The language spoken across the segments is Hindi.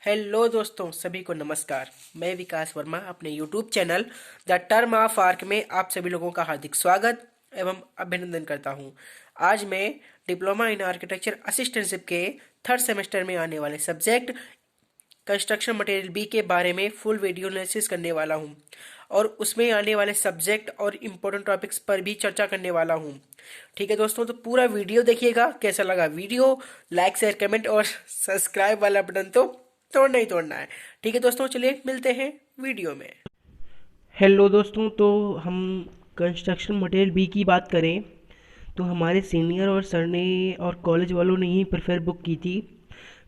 हेलो दोस्तों, सभी को नमस्कार। मैं विकास वर्मा अपने YouTube channel the term of arc में आप सभी लोगों का हार्दिक स्वागत एवं अभिनंदन करता हूं। आज मैं डिप्लोमा इन आर्किटेक्चर असिस्टेंटशिप के थर्ड सेमेस्टर में आने वाले सब्जेक्ट कंस्ट्रक्शन मटेरियल बी के बारे में फुल वीडियो एनालिसिस करने वाला हूं और उसमें आने वाले सब्जेक्ट और इम्पोर्टेंट टॉपिक्स पर भी चर्चा करने वाला हूं। ठीक है दोस्तों, तो पूरा वीडियो देखिएगा। कैसा लगा वीडियो, लाइक शेयर कमेंट और सब्सक्राइब वाला बटन तो तोड़ना ही तोड़ना है। ठीक है दोस्तों, चलिए मिलते हैं वीडियो में। हेलो दोस्तों, तो हम कंस्ट्रक्शन मटेरियल बी की बात करें तो हमारे सीनियर और सर ने और कॉलेज वालों ने ही प्रेफर बुक की थी।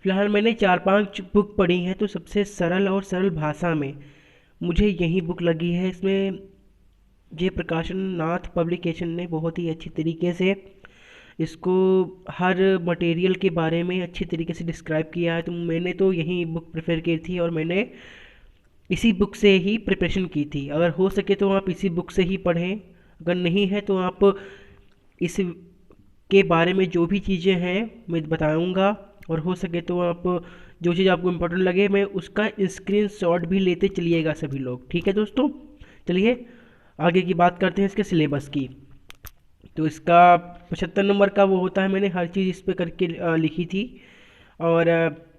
फ़िलहाल मैंने 4-5 बुक पढ़ी हैं, तो सबसे सरल और सरल भाषा में मुझे यही बुक लगी है। इसमें जय प्रकाशन नाथ पब्लिकेशन ने बहुत ही अच्छी तरीके से इसको हर मटेरियल के बारे में अच्छी तरीके से डिस्क्राइब किया है। तो मैंने तो यही बुक प्रेफर की थी और मैंने इसी बुक से ही प्रिपरेशन की थी। अगर हो सके तो आप इसी बुक से ही पढ़ें, अगर नहीं है तो आप इस के बारे में जो भी चीज़ें हैं मैं बताऊंगा, और हो सके तो आप जो चीज़ आपको इम्पोर्टेंट लगे मैं उसका स्क्रीनशॉट भी लेते चलिएगा सभी लोग। ठीक है दोस्तों, चलिए आगे की बात करते हैं इसके सिलेबस की। तो इसका 75 नंबर का वो होता है, मैंने हर चीज़ इस पे करके लिखी थी। और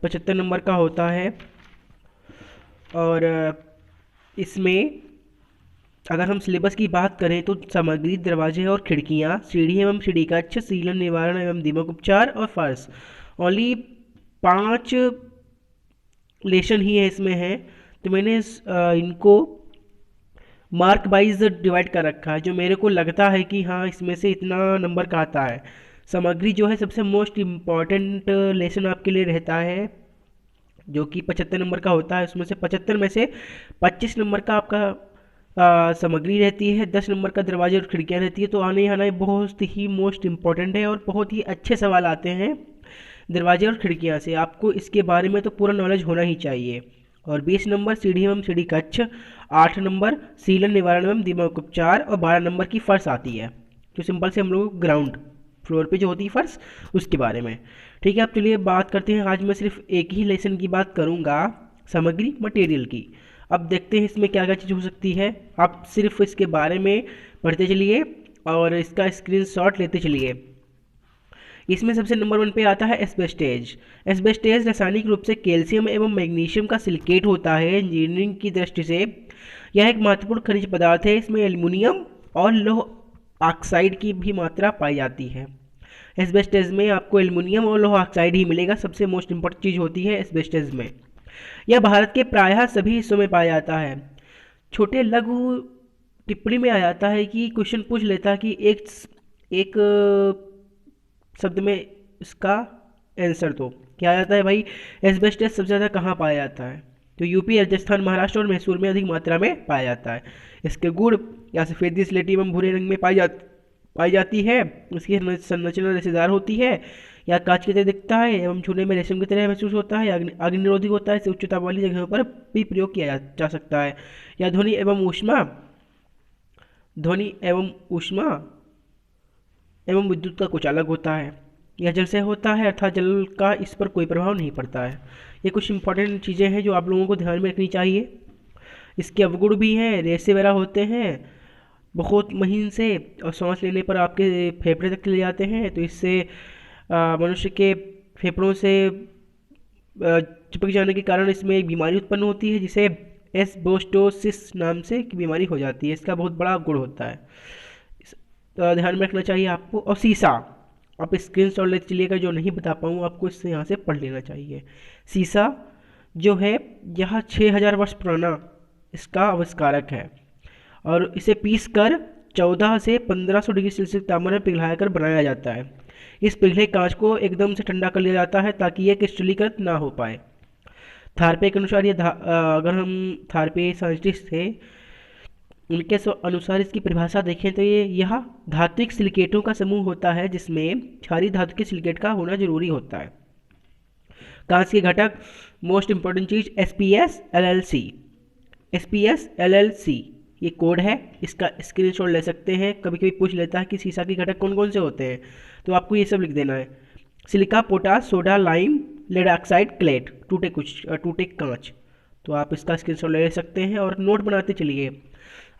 75 नंबर का होता है। और इसमें अगर हम सिलेबस की बात करें तो सामग्री, दरवाजे और खिड़कियां, सीढ़ी एवं सीढ़ी का अच्छा सीलन निवारण एवं दीमक उपचार और फर्श, ओनली 5 लेसन ही है इसमें है। तो मैंने इनको मार्क वाइज डिवाइड कर रखा है, जो मेरे को लगता है कि हाँ इसमें से इतना नंबर का आता है। सामग्री जो है सबसे मोस्ट इम्पॉर्टेंट लेसन आपके लिए रहता है, जो कि 75 नंबर का होता है। उसमें से 75 में से 25 नंबर का आपका सामग्री रहती है, 10 नंबर का दरवाजे और खिड़कियाँ रहती है। तो आने आना बहुत ही मोस्ट इम्पॉर्टेंट है और बहुत ही अच्छे सवाल आते हैं दरवाजे और खिड़कियाँ से। आपको इसके बारे में तो पूरा नॉलेज होना ही चाहिए। और 20 नंबर सीढ़ी एवं सीढ़ी कक्ष, 8 नंबर सीलन निवारण एवं दीमक उपचार और 12 नंबर की फर्श आती है, जो सिंपल से हम लोग ग्राउंड फ्लोर पे जो होती है फर्श, उसके बारे में। ठीक है, अब चलिए बात करते हैं। आज मैं सिर्फ एक ही लेसन की बात करूंगा, सामग्री मटेरियल की। अब देखते हैं इसमें क्या क्या चीज़ हो सकती है। आप सिर्फ इसके बारे में पढ़ते चलिए और इसका स्क्रीनशॉट लेते चलिए। इसमें सबसे नंबर 1 पे आता है एस्बेस्टेज। एस्बेस्टेज रासायनिक रूप से कैल्शियम एवं मैग्नीशियम का सिलिकेट होता है। इंजीनियरिंग की दृष्टि से यह एक महत्वपूर्ण खनिज पदार्थ है। इसमें एल्युमिनियम और लौह ऑक्साइड की भी मात्रा पाई जाती है। एस्बेस्टेज में आपको एल्युमिनियम और लौह ऑक्साइड ही मिलेगा, सबसे मोस्ट इंपॉर्टेंट चीज़ होती है एस्बेस्टेज में। यह भारत के प्रायः सभी हिस्सों में पाया जाता है। छोटे लघु टिप्पणी में आ जाता है कि क्वेश्चन पूछ लेता है कि एक एक शब्द में इसका आंसर तो क्या आ जाता है भाई, एस्बेस्टस सबसे ज़्यादा कहाँ पाया जाता है? तो यूपी, राजस्थान, महाराष्ट्र और मैसूर में अधिक मात्रा में पाया जाता है। इसके गुण या सफ़ेदी स्लेटी एवं भूरे रंग में पाई जाती है। इसकी संरचना रेशेदार होती है या कांच की तरह दिखता है एवं छूने में रेशम की तरह महसूस होता है। अग्नि निरोधी होता है। इसे उच्च ताप वाली जगहों पर भी प्रयोग किया जा सकता है। या ध्वनि एवं ऊष्मा एवं विद्युत का कुछ अलग होता है। यह जल से होता है, अर्थात जल का इस पर कोई प्रभाव नहीं पड़ता है। ये कुछ इंपॉर्टेंट चीज़ें हैं जो आप लोगों को ध्यान में रखनी चाहिए। इसके अवगुण भी हैं, रेशे वगैरह होते हैं बहुत महीन से, और सांस लेने पर आपके फेफड़े तक चले जाते हैं। तो इससे मनुष्य के फेफड़ों से चिपक जाने के कारण इसमें एक बीमारी उत्पन्न होती है, जिसे एस्बेस्टोसिस नाम से एक बीमारी हो जाती है। इसका बहुत बड़ा गुण होता है, ध्यान में रखना चाहिए आपको। और शीशा, आप स्क्रीन शॉट लेते चलिएगा, जो नहीं बता पाऊँ आपको इससे यहाँ से पढ़ लेना चाहिए। शीशा जो है यह 6000 वर्ष पुराना इसका आविष्कारक है, और इसे पीस कर 14 से 1500 डिग्री सेल्सियस तापमान में पिघलाकर बनाया जाता है। इस पिघले कांच को एकदम से ठंडा कर लिया जाता है ताकि यह क्रिस्टलीकृत ना हो पाए। थारपे के अनुसार अगर हम थारपे साइंटिस्ट थे, उनके अनुसार इसकी परिभाषा देखें तो यह धात्विक सिलिकेटों का समूह होता है जिसमें क्षारीय धातु के सिलिकेट का होना जरूरी होता है। कांच के घटक, मोस्ट इंपॉर्टेंट चीज S P S L L C ये कोड है, इसका स्क्रीनशॉट ले सकते हैं। कभी कभी पूछ लेता है कि शीशा के घटक कौन कौन से होते हैं, तो आपको ये सब लिख देना है। Silica, potash, soda, lime, lead oxide cullet, टूटे कांच। तो आप इसका स्क्रीनशॉट ले सकते हैं और नोट बनाते चलिए।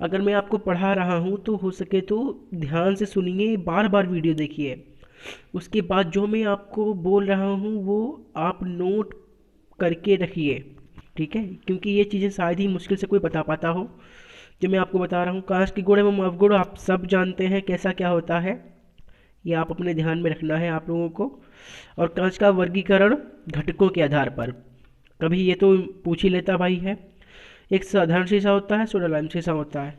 अगर मैं आपको पढ़ा रहा हूँ तो हो सके तो ध्यान से सुनिए, बार बार वीडियो देखिए। उसके बाद जो मैं आपको बोल रहा हूँ वो आप नोट करके रखिए, ठीक है, क्योंकि ये चीज़ें शायद ही मुश्किल से कोई बता पाता हो जो मैं आपको बता रहा हूँ। कांच के गुण एवं अवगुण आप सब जानते हैं कैसा क्या होता है, ये आप अपने ध्यान में रखना है आप लोगों को। और कांच का वर्गीकरण घटकों के आधार पर, कभी ये तो पूछ ही लेता भाई है। एक साधारण शीशा होता है, सोडा लाइम शीशा होता है,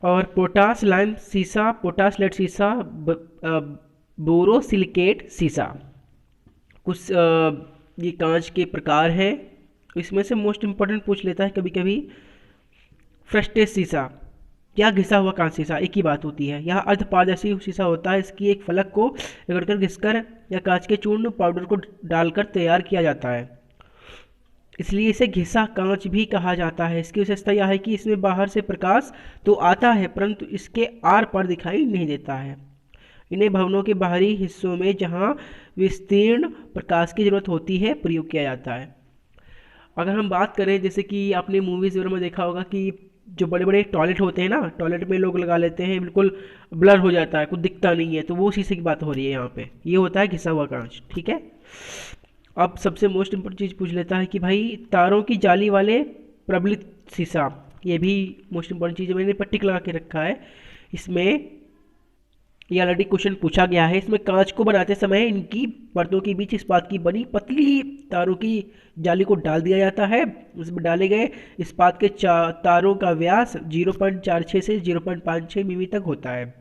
और पोटास लाइम शीशा, पोटास लेड शीशा, बोरोसिलिकेट शीशा, कुछ ये कांच के प्रकार हैं। इसमें से मोस्ट इम्पोर्टेंट पूछ लेता है कभी कभी, फ्रस्टेज शीशा या घिसा हुआ कांच शीशा, एक ही बात होती है। यह अर्ध पारदर्शी शीशा होता है, इसकी एक फलक को रगड़कर, घिसकर या कांच के चूर्ण पाउडर को डालकर तैयार किया जाता है, इसलिए इसे घिसा कांच भी कहा जाता है। इसकी विशेषता यह है कि इसमें बाहर से प्रकाश तो आता है परंतु इसके आर पार दिखाई नहीं देता है। इन्हें भवनों के बाहरी हिस्सों में जहां विस्तीर्ण प्रकाश की जरूरत होती है प्रयोग किया जाता है। अगर हम बात करें, जैसे कि आपने मूवीज़ वगैरह में देखा होगा कि जो बड़े बड़े टॉयलेट होते हैं ना, टॉयलेट में लोग लगा लेते हैं, बिल्कुल ब्लर हो जाता है, कुछ दिखता नहीं है, तो वो शीशे की बात हो रही है यहाँ पे। ये होता है घिसा हुआ कांच, ठीक है। अब सबसे मोस्ट इम्पोर्टेंट चीज़ पूछ लेता है कि भाई तारों की जाली वाले प्रबलित शीशा, ये भी मोस्ट इम्पोर्टेंट चीज़ है, मैंने पट्टिक लगा के रखा है। इसमें ये ऑलरेडी क्वेश्चन पूछा गया है। इसमें कांच को बनाते समय इनकी परतों के बीच इस्पात की बनी पतली तारों की जाली को डाल दिया जाता है। इसमें डाले गए इस्पात के तारों का व्यास 0.46 से 0.56 मिमी तक होता है।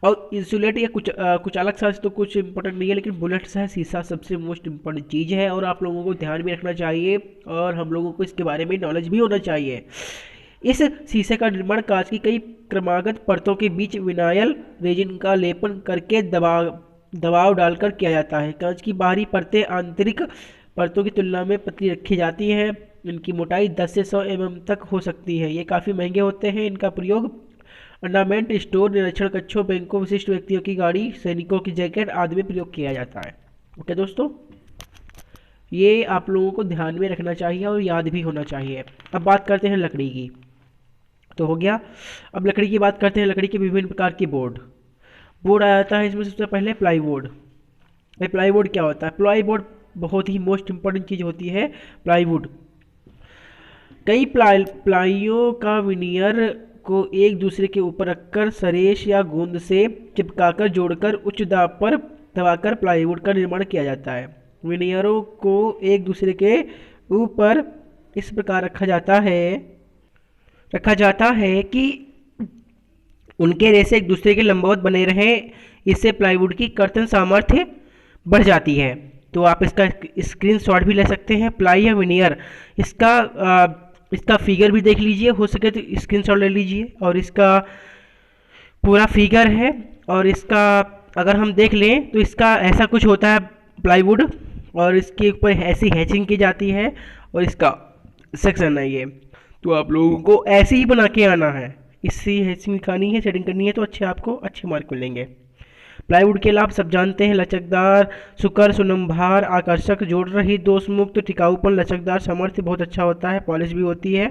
और इंसुलेट या कुछ अलग सा तो कुछ इंपॉर्टेंट नहीं है, लेकिन बुलेट सा शीशा सबसे मोस्ट इम्पोर्टेंट चीज़ है और आप लोगों को ध्यान में रखना चाहिए और हम लोगों को इसके बारे में नॉलेज भी होना चाहिए। इस शीशे का निर्माण कांच की कई क्रमागत परतों के बीच विनाइल रेजिन का लेपन करके दबाव डालकर किया जाता है। कांच की बाहरी परतें आंतरिक परतों की तुलना में पतली रखी जाती हैं। इनकी मोटाई 10 से 100 mm तक हो सकती है। ये काफ़ी महंगे होते हैं। इनका प्रयोग ऑर्नामेंट स्टोर, निरीक्षण कक्षों, बैंकों, विशिष्ट व्यक्तियों की गाड़ी, सैनिकों की जैकेट आदि में प्रयोग किया जाता है। ओके दोस्तों, ये आप लोगों को ध्यान में रखना चाहिए और याद भी होना चाहिए। अब बात करते हैं लकड़ी की, तो हो गया। अब लकड़ी की बात करते हैं। लकड़ी के विभिन्न प्रकार के बोर्ड आ जाता है। इसमें सबसे पहले प्लाईवुड। प्लाईवुड क्या होता है? प्लाईवुड बहुत ही मोस्ट इंपॉर्टेंट चीज़ होती है। प्लाईवुड कई प्लाइयों का विनियर को एक दूसरे के ऊपर रखकर सरेश या गोंद से चिपकाकर जोड़कर उच्च दाब पर दबाकर प्लाईवुड का निर्माण किया जाता है। विनियरों को एक दूसरे के ऊपर इस प्रकार रखा जाता है कि उनके रेसे एक दूसरे के लंबवत बने रहें। इससे प्लाईवुड की कर्तन सामर्थ्य बढ़ जाती है। तो आप इसका स्क्रीनशॉट भी ले सकते हैं। प्लाई या विनियर, इसका फिगर भी देख लीजिए, हो सके तो स्क्रीनशॉट ले लीजिए। और इसका पूरा फिगर है। और इसका अगर हम देख लें तो इसका ऐसा कुछ होता है प्लाईवुड, और इसके ऊपर ऐसी हैचिंग की जाती है और इसका सेक्शन है ये। तो आप लोगों को ऐसे ही बना के आना है। इससे हैचिंग दिखानी है, सेटिंग करनी है, तो आपको अच्छे मार्क मिलेंगे। प्लाईवुड के लाभ सब जानते हैं। लचकदार, सुकर, सुनम्भार, आकर्षक, जोड़ रही, दोष मुक्त, टिकाऊपन, लचकदार, सामर्थ्य बहुत अच्छा होता है, पॉलिश भी होती है।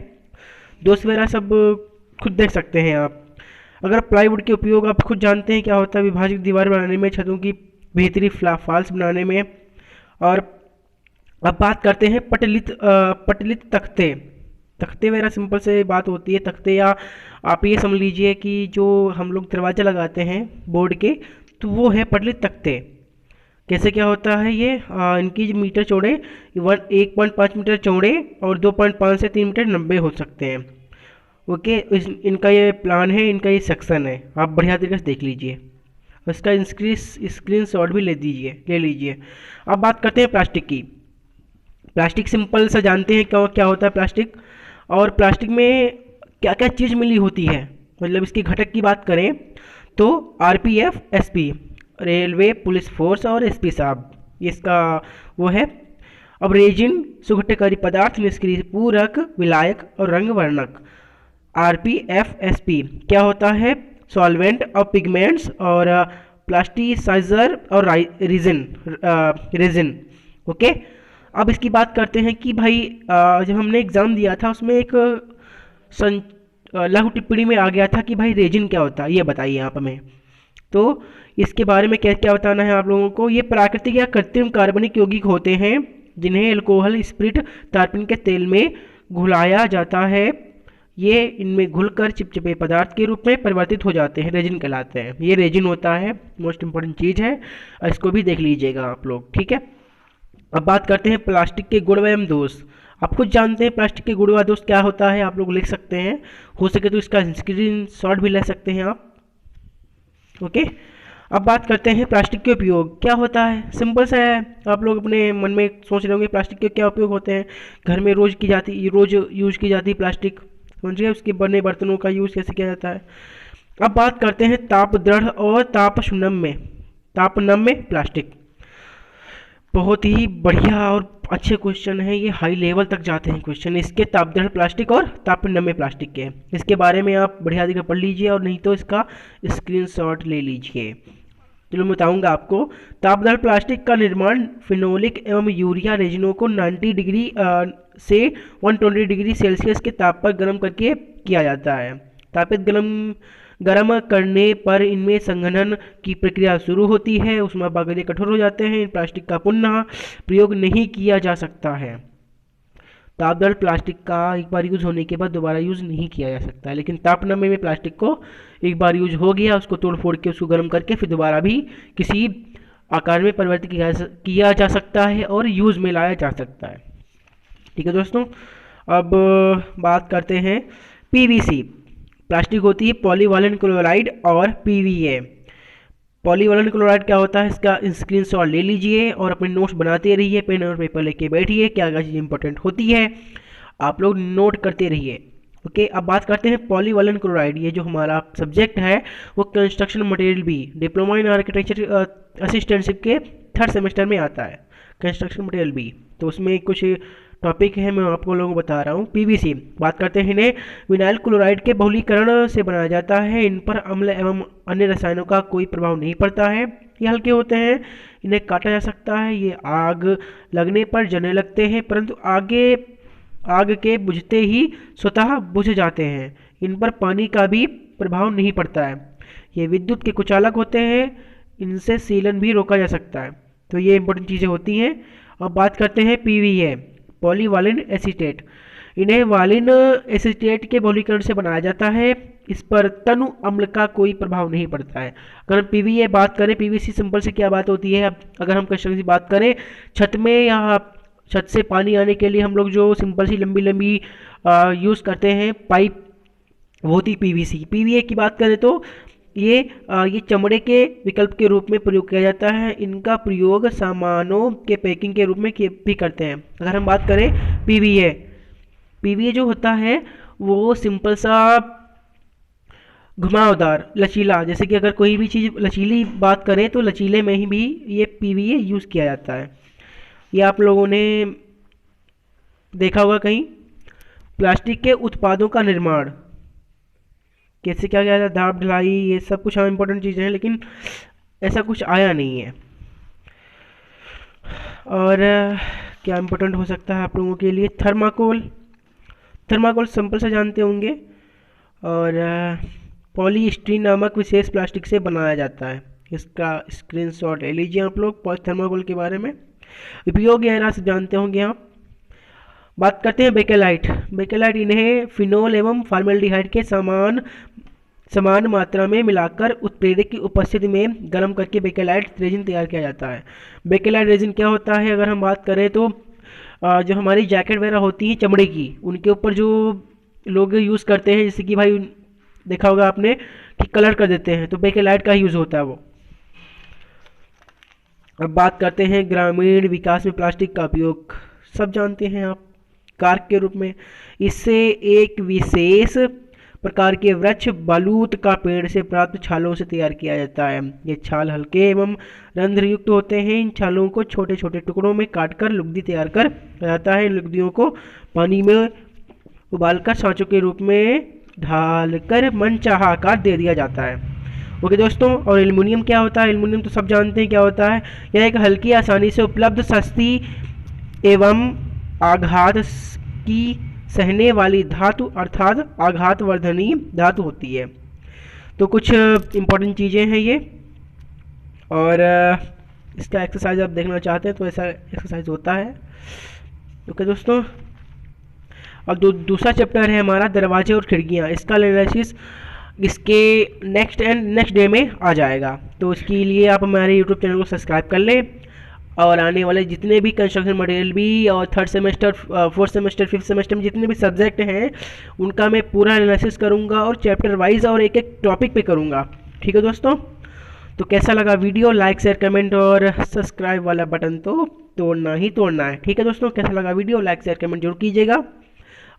दोष वगैरह सब खुद देख सकते हैं आप। अगर प्लाईवुड के उपयोग आप खुद जानते हैं क्या होता है। विभाजक दीवार बनाने में, छतों की बेहतरी फॉल्स बनाने में। और अब बात करते हैं पटलित तख्ते वगैरह सिंपल से बात होती है। तख्ते, या आप ये समझ लीजिए कि जो हम लोग दरवाजा लगाते हैं बोर्ड के, तो वो है पटलित तख्ते। कैसे क्या होता है ये? इनकी जो मीटर चौड़े 1.5 मीटर चौड़े और 2.5 से 3 मीटर लंबे हो सकते हैं। ओके, इनका ये प्लान है, इनका ये सेक्शन है, आप बढ़िया तरीके से देख लीजिए। इसका स्क्रीनशॉट भी ले लीजिए। अब बात करते हैं प्लास्टिक की। प्लास्टिक सिंपल सा जानते हैं क्या होता है प्लास्टिक, और प्लास्टिक में क्या क्या चीज़ मिली होती है। मतलब इसके घटक की बात करें तो RPF, SP, railway police force और SP साहब, इसका वो है। अब रेजिन, सुघटकारी पदार्थ, निष्क्रिय पूरक, विलायक और रंग वर्णक। RPF, SP क्या होता है? सॉल्वेंट और पिगमेंट्स। और प्लास्टिसाइजर और रेजिन। ओके, अब इसकी बात करते हैं कि भाई जब हमने एग्ज़ाम दिया था उसमें एक लघु टिप्पणी में आ गया था कि भाई रेजिन क्या होता है, ये बताइए आप हमें। तो इसके बारे में क्या क्या बताना है आप लोगों को। ये प्राकृतिक या कृत्रिम कार्बनिक यौगिक होते हैं जिन्हें अल्कोहल, स्पिरिट, तारपीन के तेल में घुलाया जाता है। ये इनमें घुलकर चिपचिपे पदार्थ के रूप में परिवर्तित हो जाते हैं, रेजिन कहलाते हैं। ये रेजिन होता है, मोस्ट इंपॉर्टेंट चीज़ है, इसको भी देख लीजिएगा आप लोग, ठीक है। अब बात करते हैं प्लास्टिक के गुण एवं दोष। आप खुद जानते हैं प्लास्टिक के गुण व दोष क्या होता है, आप लोग लिख सकते हैं, हो सके तो इसका स्क्रीन शॉट भी ले सकते हैं आप। ओके, अब बात करते हैं प्लास्टिक के उपयोग क्या होता है। सिंपल सा है, आप लोग अपने मन में सोच रहे होंगे प्लास्टिक के क्या उपयोग होते हैं। घर में रोज़ यूज़ की जाती प्लास्टिक, समझिए उसके बने बर्तनों का यूज़ कैसे किया जाता है। अब बात करते हैं ताप दृढ़ और तापनम्य प्लास्टिक। बहुत ही बढ़िया और अच्छे क्वेश्चन हैं, ये हाई लेवल तक जाते हैं क्वेश्चन इसके, तापदृढ़ प्लास्टिक और तापनम्य प्लास्टिक के। इसके बारे में आप बढ़िया देखकर पढ़ लीजिए और नहीं तो इसका स्क्रीनशॉट ले लीजिए। चलो मैं बताऊंगा आपको। तापदृढ़ प्लास्टिक का निर्माण फिनोलिक एवं यूरिया रेजिनों को 90 डिग्री से 120 डिग्री सेल्सियस के ताप पर गर्म करके किया जाता है। तापित गर्म करने पर इनमें संघनन की प्रक्रिया शुरू होती है, उसमें बागड़े कठोर हो जाते हैं। इन प्लास्टिक का पुनः प्रयोग नहीं किया जा सकता है। तापदृढ़ प्लास्टिक का एक बार यूज़ होने के बाद दोबारा यूज़ नहीं किया जा सकता है, लेकिन तापनम्य में प्लास्टिक को एक बार यूज हो गया, उसको तोड़ फोड़ के उसको गर्म करके फिर दोबारा भी किसी आकार में परिवर्तित किया जा सकता है और यूज़ में लाया जा सकता है। ठीक है दोस्तों, अब बात करते हैं पीवीसी। प्लास्टिक होती है पॉलीवालेंट क्लोराइड और पीवीए। पॉलीवालेंट क्लोराइड क्या होता है, इसका स्क्रीनशॉट ले लीजिए और अपने नोट्स बनाते रहिए, पेन और पेपर लेके बैठिए, क्या क्या चीज़ इंपॉर्टेंट होती है आप लोग नोट करते रहिए। ओके, अब बात करते हैं पॉलीवालेंट क्लोराइड। ये जो हमारा सब्जेक्ट है वो construction material B, diploma in architecture assistantship के 3rd सेमेस्टर में आता है, कंस्ट्रक्शन मटेरियल बी। तो उसमें कुछ टॉपिक है, मैं आपको लोगों को बता रहा हूँ। पीवीसी बात करते हैं, इन्हें विनाइल क्लोराइड के बहुलीकरण से बनाया जाता है। इन पर अम्ल एवं अन्य रसायनों का कोई प्रभाव नहीं पड़ता है। ये हल्के होते हैं, इन्हें काटा जा सकता है। ये आग लगने पर जलने लगते हैं, परंतु आग के बुझते ही स्वतः बुझ जाते हैं। इन पर पानी का भी प्रभाव नहीं पड़ता है। ये विद्युत के कुचालक होते हैं, इनसे सीलन भी रोका जा सकता है। तो ये इंपॉर्टेंट चीज़ें होती हैं। अब बात करते हैं पीवीए, पॉलीवालिन एसीटेट। इन्हें वालिन एसीटेट के बहुलीकरण से बनाया जाता है। इस पर तनु अम्ल का कोई प्रभाव नहीं पड़ता है। अगर हम पीवीए बात करें, पीवीसी सिंपल से क्या बात होती है, अब अगर हम कंस्ट्रक्शन की बात करें, छत में या छत से पानी आने के लिए हम लोग जो सिंपल सी लंबी लंबी यूज़ करते हैं पाइप, वो होती पीवीसी। पीवीए की बात करें तो ये चमड़े के विकल्प के रूप में प्रयोग किया जाता है। इनका प्रयोग सामानों के पैकिंग के रूप में भी करते हैं। अगर हम बात करें पीवीए जो होता है वो सिंपल सा घुमावदार, लचीला, जैसे कि अगर कोई भी चीज़ लचीली बात करें तो लचीले में ही भी ये पीवीए यूज़ किया जाता है। ये आप लोगों ने देखा होगा कहीं। प्लास्टिक के उत्पादों का निर्माण कैसे क्या गया था, दाब ढलाई, ये सब कुछ इंपॉर्टेंट चीज़ें हैं, लेकिन ऐसा कुछ आया नहीं है। और क्या इंपॉर्टेंट हो सकता है आप लोगों के लिए, थर्माकोल सिंपल से जानते होंगे। और पॉलीस्टीरीन नामक विशेष प्लास्टिक से बनाया जाता है। इसका स्क्रीनशॉट ले लीजिए आप लोग थर्माकोल के बारे में। उपयोग गहरा से जानते होंगे आप। बात करते हैं बेकेलाइट। इन्हें फिनोल एवं फॉर्मेल्डिहाइड के समान मात्रा में मिलाकर उत्प्रेरक की उपस्थिति में गर्म करके बेकेलाइट रेजिन तैयार किया जाता है। बेकेलाइट रेजिन क्या होता है, अगर हम बात करें तो जो हमारी जैकेट वगैरह होती है चमड़े की, उनके ऊपर जो लोग यूज़ करते हैं, जैसे कि भाई देखा होगा आपने कि कलर कर देते हैं, तो बेकेलाइट का यूज़ होता है वो। अब बात करते हैं ग्रामीण विकास में प्लास्टिक का उपयोग। सब जानते हैं आप, कार्क के रूप में। इससे एक विशेष प्रकार के वृक्ष बलूत का पेड़ से प्राप्त छालों से तैयार किया जाता है। ये छाल हल्के एवं रंध्रयुक्त होते हैं। इन छालों को छोटे छोटे टुकड़ों में काटकर लुगदी तैयार कर जाता है। इन लुगदियों को पानी में उबालकर सांचों के रूप में ढालकर मनचाहा आकार दे दिया जाता है। ओके दोस्तों, और एल्युमिनियम क्या होता है? एल्युमिनियम तो सब जानते हैं क्या होता है। यह एक हल्की, आसानी से उपलब्ध, सस्ती एवं आघात की सहने वाली धातु अर्थात आघातवर्धनी धातु होती है। तो कुछ इम्पोर्टेंट चीज़ें हैं ये, और इसका एक्सरसाइज आप देखना चाहते हैं तो ऐसा एक्सरसाइज होता है। ओके दोस्तों, और दूसरा चैप्टर है हमारा दरवाजे और खिड़कियाँ। इसका एनालिसिस इसके नेक्स्ट डे में आ जाएगा। तो इसके लिए आप हमारे यूट्यूब चैनल को सब्सक्राइब कर लें, और आने वाले जितने भी कंस्ट्रक्शन मटेरियल भी और third semester, fourth semester, fifth semester में जितने भी सब्जेक्ट हैं उनका मैं पूरा एनालिसिस करूँगा, और चैप्टर वाइज और एक एक टॉपिक पे करूँगा। ठीक है दोस्तों, तो कैसा लगा वीडियो? लाइक, शेयर, कमेंट और सब्सक्राइब वाला बटन तो तोड़ना ही तोड़ना है। ठीक है दोस्तों, कैसा लगा वीडियो? लाइक, शेयर, कमेंट जरूर कीजिएगा,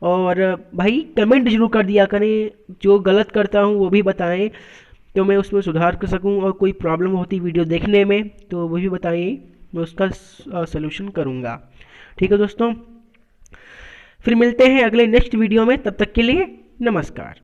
और भाई कमेंट जरूर कर दिया करें, जो गलत करता हूँ वो भी बताएं तो मैं उसमें सुधार कर सकूँ, और कोई प्रॉब्लम होती वीडियो देखने में तो वो भी बताइए, मैं उसका सलूशन करूँगा। ठीक है दोस्तों, फिर मिलते हैं अगले नेक्स्ट वीडियो में, तब तक के लिए नमस्कार।